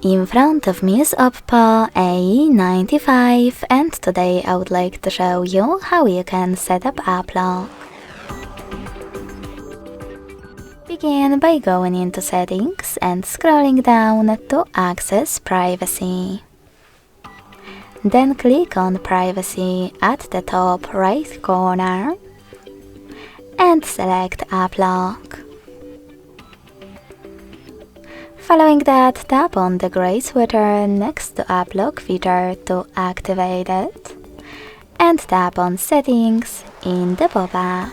In front of me is OPPO A95 and today I would like to show you how you can set up app lock. Begin by going into settings and scrolling down to access privacy. Then click on privacy at the top right corner and select app lock. Following that, tap on the gray sweater next to app lock feature to activate it and tap on settings in the pop-up.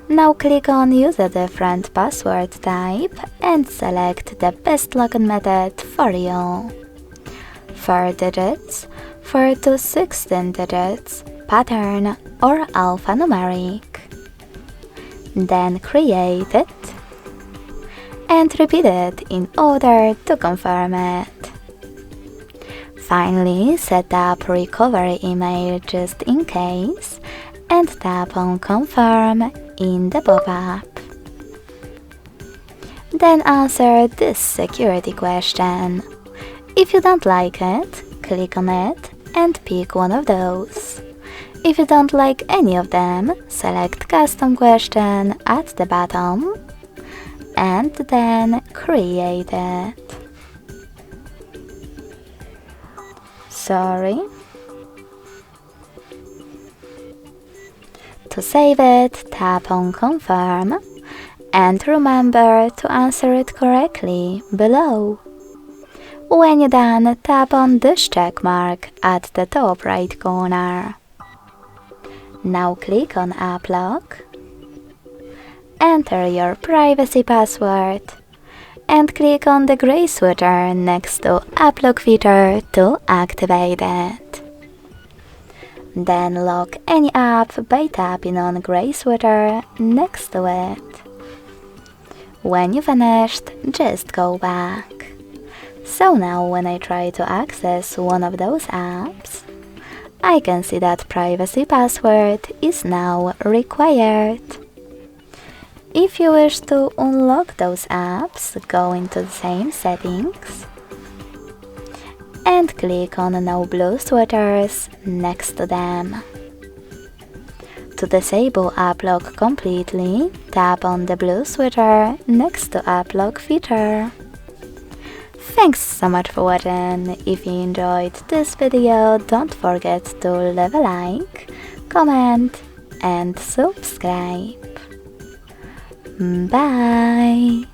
Now click on use a different password type and select the best login method for you. 4 digits, 4 to 16 digits, pattern or alphanumeric. Then create it and repeat it in order to confirm it. Finally, set up recovery email just in case and tap on confirm in the pop-up. Then answer this security question. If you don't like it, click on it and pick one of those. If you don't like any of them, select custom question at the bottom and then create it. Sorry. To save it, tap on confirm and remember to answer it correctly below. When you're done, tap on this check mark at the top right corner. Now click on app lock. Enter your privacy password and click on the gray sweater next to app lock feature to activate it. Then lock any app by tapping on gray sweater next to it. When you finished, just go back. So now when I try to access one of those apps, I can see that privacy password is now required. If you wish to unlock those apps, go into the same settings and click on no blue sweaters next to them. To disable app lock completely, tap on the blue sweater next to app lock feature. Thanks so much for watching. If you enjoyed this video, don't forget to leave a like, comment and subscribe. Bye!